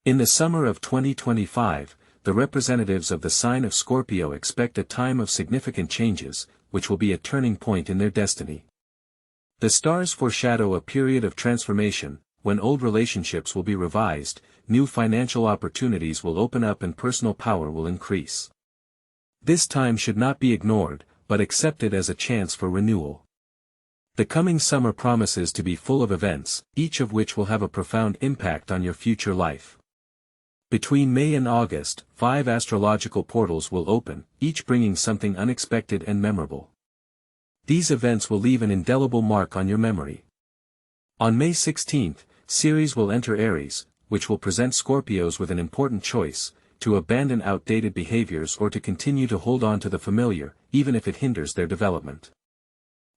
In the summer of 2025, the representatives of the sign of Scorpio expect a time of significant changes, which will be a turning point in their destiny. The stars foreshadow a period of transformation, when old relationships will be revised, new financial opportunities will open up and personal power will increase. This time should not be ignored, but accepted as a chance for renewal. The coming summer promises to be full of events, each of which will have a profound impact on your future life. Between May and August, 5 astrological portals will open, each bringing something unexpected and memorable. These events will leave an indelible mark on your memory. On May 16, Ceres will enter Aries, which will present Scorpios with an important choice, to abandon outdated behaviors or to continue to hold on to the familiar, even if it hinders their development.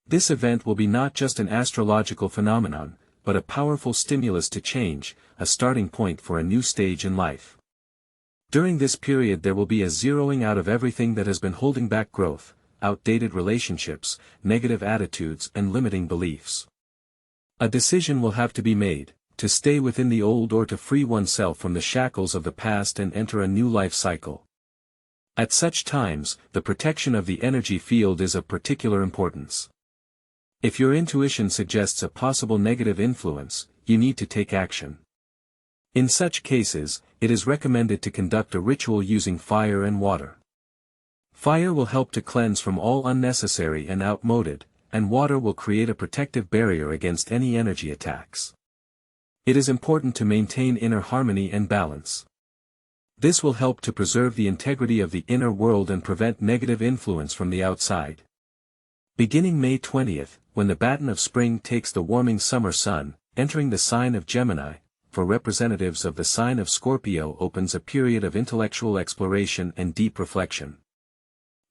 This event will be not just an astrological phenomenon, but a powerful stimulus to change, a starting point for a new stage in life. During this period there will be a zeroing out of everything that has been holding back growth, outdated relationships, negative attitudes and limiting beliefs. A decision will have to be made, to stay within the old or to free oneself from the shackles of the past and enter a new life cycle. At such times, the protection of the energy field is of particular importance. If your intuition suggests a possible negative influence, you need to take action. In such cases, it is recommended to conduct a ritual using fire and water. Fire will help to cleanse from all unnecessary and outmoded, and water will create a protective barrier against any energy attacks. It is important to maintain inner harmony and balance. This will help to preserve the integrity of the inner world and prevent negative influence from the outside. Beginning May 20th, when the baton of spring takes the warming summer sun, entering the sign of Gemini, for representatives of the sign of Scorpio opens a period of intellectual exploration and deep reflection.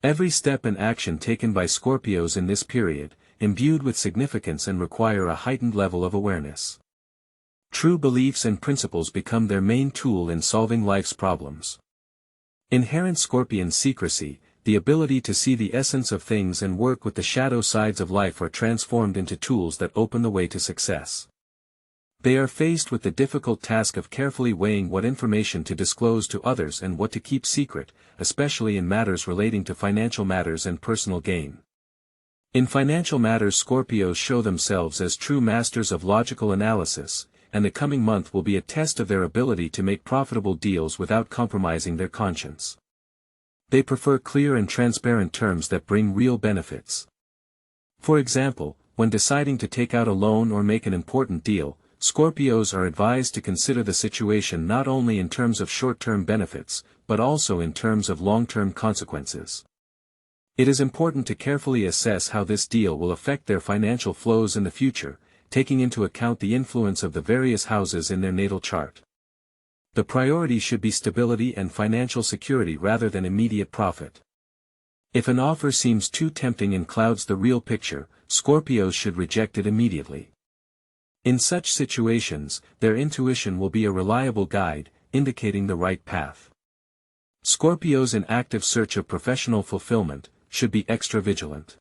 Every step and action taken by Scorpios in this period, imbued with significance and require a heightened level of awareness. True beliefs and principles become their main tool in solving life's problems. Inherent Scorpion secrecy, the ability to see the essence of things and work with the shadow sides of life are transformed into tools that open the way to success. They are faced with the difficult task of carefully weighing what information to disclose to others and what to keep secret, especially in matters relating to financial matters and personal gain. In financial matters, Scorpios show themselves as true masters of logical analysis, and the coming month will be a test of their ability to make profitable deals without compromising their conscience. They prefer clear and transparent terms that bring real benefits. For example, when deciding to take out a loan or make an important deal, Scorpios are advised to consider the situation not only in terms of short-term benefits, but also in terms of long-term consequences. It is important to carefully assess how this deal will affect their financial flows in the future, taking into account the influence of the various houses in their natal chart. The priority should be stability and financial security rather than immediate profit. If an offer seems too tempting and clouds the real picture, Scorpios should reject it immediately. In such situations, their intuition will be a reliable guide, indicating the right path. Scorpios in active search of professional fulfillment should be extra vigilant.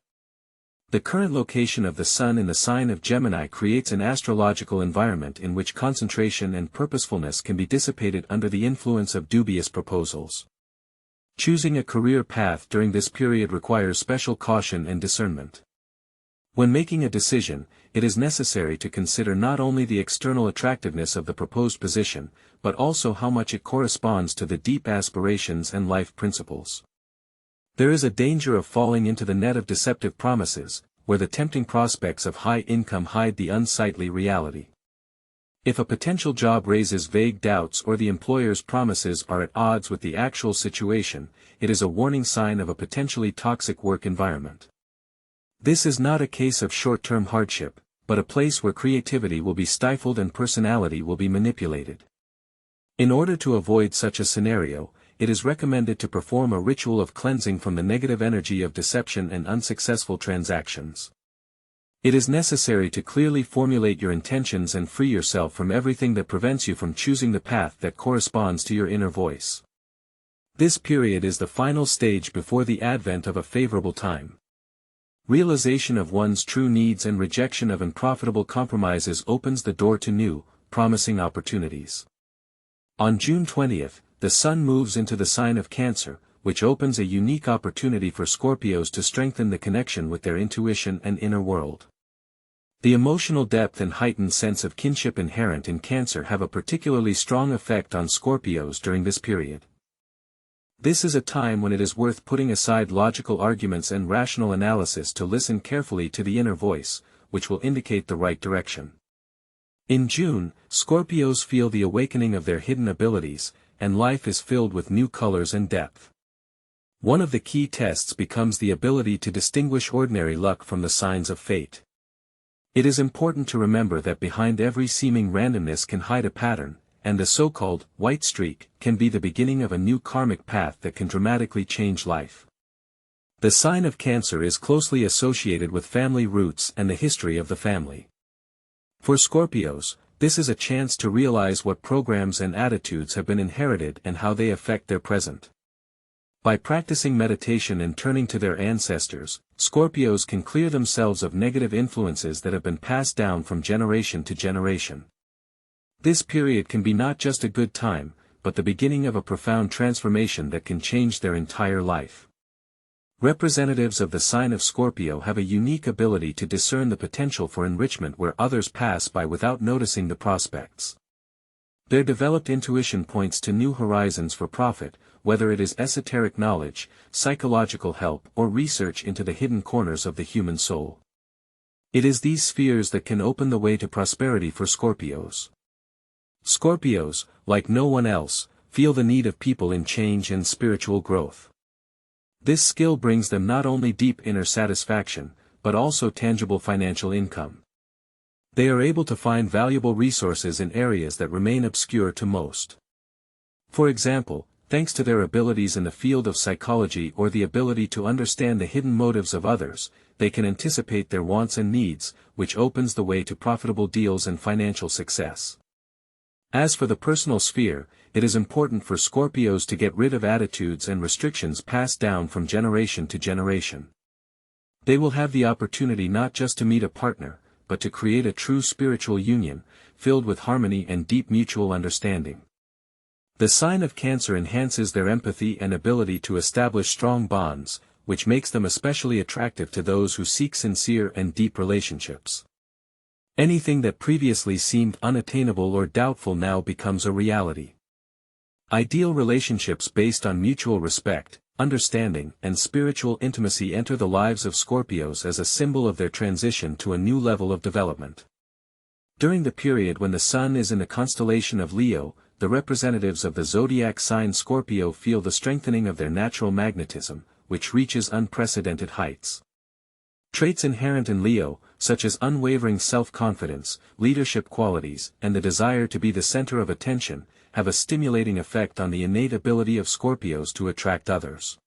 The current location of the Sun in the sign of Gemini creates an astrological environment in which concentration and purposefulness can be dissipated under the influence of dubious proposals. Choosing a career path during this period requires special caution and discernment. When making a decision, it is necessary to consider not only the external attractiveness of the proposed position, but also how much it corresponds to the deep aspirations and life principles. There is a danger of falling into the net of deceptive promises, where the tempting prospects of high income hide the unsightly reality. If a potential job raises vague doubts or the employer's promises are at odds with the actual situation, it is a warning sign of a potentially toxic work environment. This is not a case of short-term hardship, but a place where creativity will be stifled and personality will be manipulated. In order to avoid such a scenario, it is recommended to perform a ritual of cleansing from the negative energy of deception and unsuccessful transactions. It is necessary to clearly formulate your intentions and free yourself from everything that prevents you from choosing the path that corresponds to your inner voice. This period is the final stage before the advent of a favorable time. Realization of one's true needs and rejection of unprofitable compromises opens the door to new, promising opportunities. On June 20th, the Sun moves into the sign of Cancer, which opens a unique opportunity for Scorpios to strengthen the connection with their intuition and inner world. The emotional depth and heightened sense of kinship inherent in Cancer have a particularly strong effect on Scorpios during this period. This is a time when it is worth putting aside logical arguments and rational analysis to listen carefully to the inner voice, which will indicate the right direction. In June, Scorpios feel the awakening of their hidden abilities, and life is filled with new colors and depth. One of the key tests becomes the ability to distinguish ordinary luck from the signs of fate. It is important to remember that behind every seeming randomness can hide a pattern, and the so-called white streak can be the beginning of a new karmic path that can dramatically change life. The sign of Cancer is closely associated with family roots and the history of the family. For Scorpios, this is a chance to realize what programs and attitudes have been inherited and how they affect their present. By practicing meditation and turning to their ancestors, Scorpios can clear themselves of negative influences that have been passed down from generation to generation. This period can be not just a good time, but the beginning of a profound transformation that can change their entire life. Representatives of the sign of Scorpio have a unique ability to discern the potential for enrichment where others pass by without noticing the prospects. Their developed intuition points to new horizons for profit, whether it is esoteric knowledge, psychological help, or research into the hidden corners of the human soul. It is these spheres that can open the way to prosperity for Scorpios. Scorpios, like no one else, feel the need of people in change and spiritual growth. This skill brings them not only deep inner satisfaction, but also tangible financial income. They are able to find valuable resources in areas that remain obscure to most. For example, thanks to their abilities in the field of psychology or the ability to understand the hidden motives of others, they can anticipate their wants and needs, which opens the way to profitable deals and financial success. As for the personal sphere, it is important for Scorpios to get rid of attitudes and restrictions passed down from generation to generation. They will have the opportunity not just to meet a partner, but to create a true spiritual union, filled with harmony and deep mutual understanding. The sign of Cancer enhances their empathy and ability to establish strong bonds, which makes them especially attractive to those who seek sincere and deep relationships. Anything that previously seemed unattainable or doubtful now becomes a reality. Ideal relationships based on mutual respect, understanding, and spiritual intimacy enter the lives of Scorpios as a symbol of their transition to a new level of development. During the period when the Sun is in the constellation of Leo, the representatives of the zodiac sign Scorpio feel the strengthening of their natural magnetism, which reaches unprecedented heights. Traits inherent in Leo, such as unwavering self-confidence, leadership qualities, and the desire to be the center of attention, have a stimulating effect on the innate ability of Scorpios to attract others.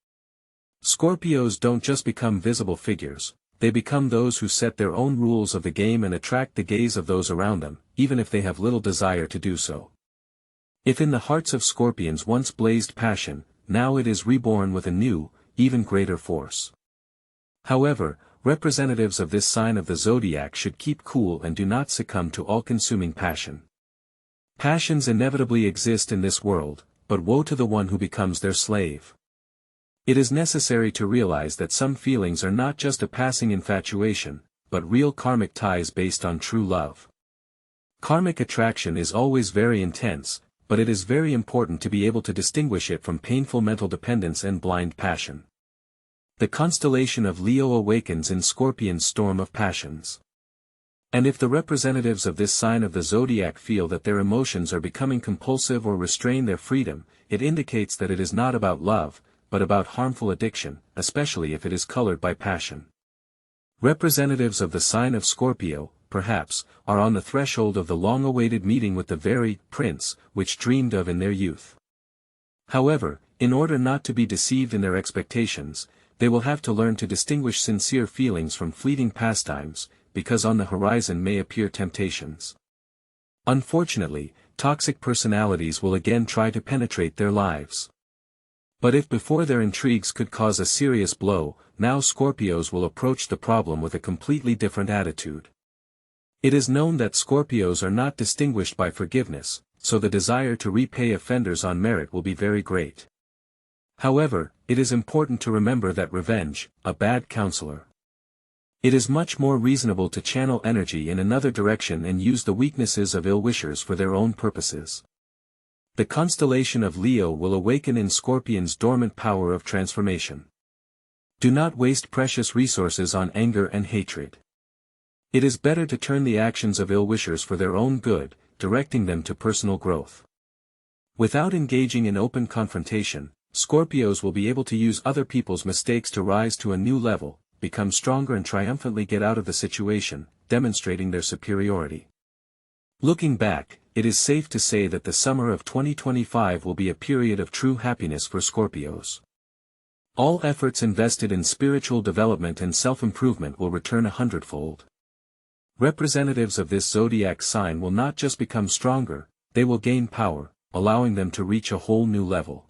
Scorpios don't just become visible figures, they become those who set their own rules of the game and attract the gaze of those around them, even if they have little desire to do so. If in the hearts of Scorpions once blazed passion, now it is reborn with a new, even greater force. However, representatives of this sign of the zodiac should keep cool and do not succumb to all-consuming passion. Passions inevitably exist in this world, but woe to the one who becomes their slave. It is necessary to realize that some feelings are not just a passing infatuation, but real karmic ties based on true love. Karmic attraction is always very intense, but it is very important to be able to distinguish it from painful mental dependence and blind passion. The constellation of Leo awakens in Scorpion's storm of passions. And if the representatives of this sign of the zodiac feel that their emotions are becoming compulsive or restrain their freedom, it indicates that it is not about love, but about harmful addiction, especially if it is colored by passion. Representatives of the sign of Scorpio, perhaps, are on the threshold of the long-awaited meeting with the very prince, which dreamed of in their youth. However, in order not to be deceived in their expectations, they will have to learn to distinguish sincere feelings from fleeting pastimes, because on the horizon may appear temptations. Unfortunately, toxic personalities will again try to penetrate their lives. But if before their intrigues could cause a serious blow, now Scorpios will approach the problem with a completely different attitude. It is known that Scorpios are not distinguished by forgiveness, so the desire to repay offenders on merit will be very great. However, it is important to remember that revenge, a bad counselor. It is much more reasonable to channel energy in another direction and use the weaknesses of ill-wishers for their own purposes. The constellation of Leo will awaken in Scorpion's dormant power of transformation. Do not waste precious resources on anger and hatred. It is better to turn the actions of ill-wishers for their own good, directing them to personal growth. Without engaging in open confrontation, Scorpios will be able to use other people's mistakes to rise to a new level, become stronger and triumphantly get out of the situation, demonstrating their superiority. Looking back, it is safe to say that the summer of 2025 will be a period of true happiness for Scorpios. All efforts invested in spiritual development and self-improvement will return 100-fold. Representatives of this zodiac sign will not just become stronger, they will gain power, allowing them to reach a whole new level.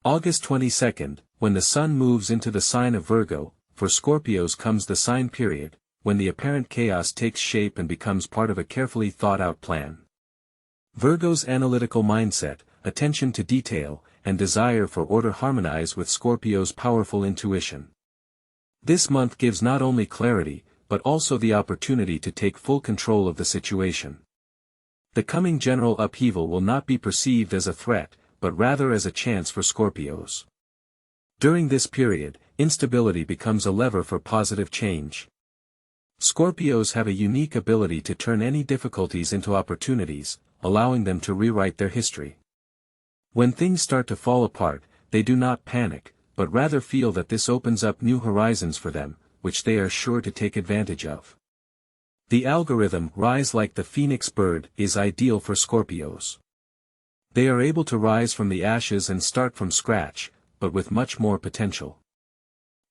August 22nd, when the Sun moves into the sign of Virgo, for Scorpios comes the sign period, when the apparent chaos takes shape and becomes part of a carefully thought-out plan. Virgo's analytical mindset, attention to detail, and desire for order harmonize with Scorpio's powerful intuition. This month gives not only clarity, but also the opportunity to take full control of the situation. The coming general upheaval will not be perceived as a threat, but rather as a chance for Scorpios. During this period, instability becomes a lever for positive change. Scorpios have a unique ability to turn any difficulties into opportunities, allowing them to rewrite their history. When things start to fall apart, they do not panic, but rather feel that this opens up new horizons for them, which they are sure to take advantage of. The algorithm "rise like the phoenix bird" is ideal for Scorpios. They are able to rise from the ashes and start from scratch, but with much more potential.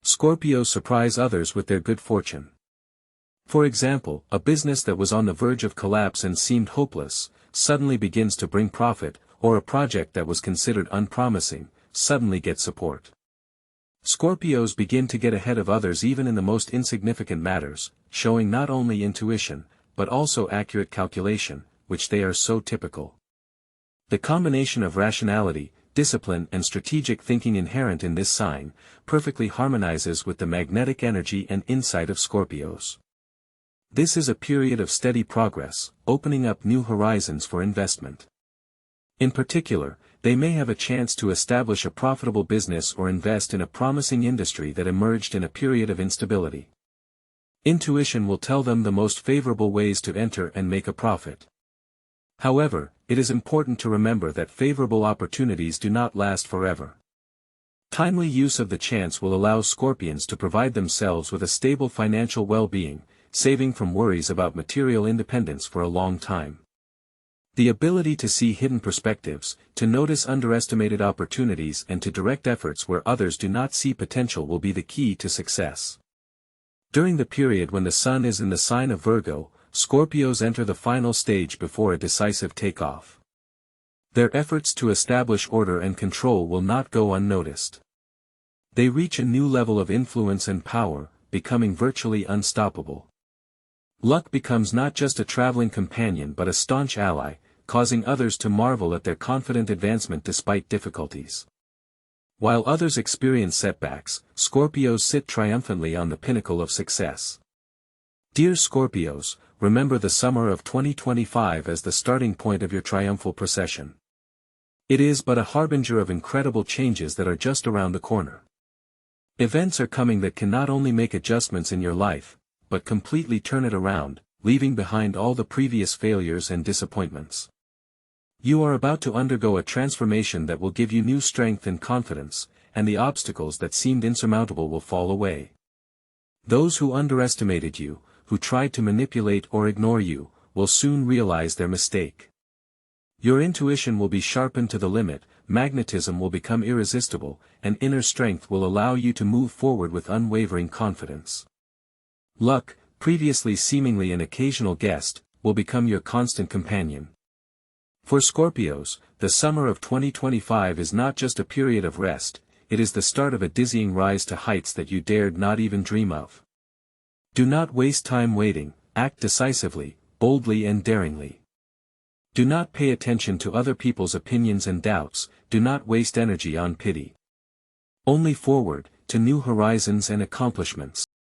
Scorpios surprise others with their good fortune. For example, a business that was on the verge of collapse and seemed hopeless, suddenly begins to bring profit, or a project that was considered unpromising, suddenly gets support. Scorpios begin to get ahead of others even in the most insignificant matters, showing not only intuition, but also accurate calculation, which they are so typical. The combination of rationality, discipline and strategic thinking inherent in this sign, perfectly harmonizes with the magnetic energy and insight of Scorpios. This is a period of steady progress, opening up new horizons for investment. In particular, they may have a chance to establish a profitable business or invest in a promising industry that emerged in a period of instability. Intuition will tell them the most favorable ways to enter and make a profit. However, it is important to remember that favorable opportunities do not last forever. Timely use of the chance will allow Scorpions to provide themselves with a stable financial well-being, saving from worries about material independence for a long time. The ability to see hidden perspectives, to notice underestimated opportunities and to direct efforts where others do not see potential will be the key to success. During the period when the Sun is in the sign of Virgo, Scorpios enter the final stage before a decisive takeoff. Their efforts to establish order and control will not go unnoticed. They reach a new level of influence and power, becoming virtually unstoppable. Luck becomes not just a traveling companion but a staunch ally, causing others to marvel at their confident advancement despite difficulties. While others experience setbacks, Scorpios sit triumphantly on the pinnacle of success. Dear Scorpios, remember the summer of 2025 as the starting point of your triumphal procession. It is but a harbinger of incredible changes that are just around the corner. Events are coming that can not only make adjustments in your life, but completely turn it around, leaving behind all the previous failures and disappointments. You are about to undergo a transformation that will give you new strength and confidence, and the obstacles that seemed insurmountable will fall away. Those who underestimated you, who tried to manipulate or ignore you, will soon realize their mistake. Your intuition will be sharpened to the limit, magnetism will become irresistible, and inner strength will allow you to move forward with unwavering confidence. Luck, previously seemingly an occasional guest, will become your constant companion. For Scorpios, the summer of 2025 is not just a period of rest, it is the start of a dizzying rise to heights that you dared not even dream of. Do not waste time waiting, act decisively, boldly and daringly. Do not pay attention to other people's opinions and doubts, do not waste energy on pity. Only forward, to new horizons and accomplishments.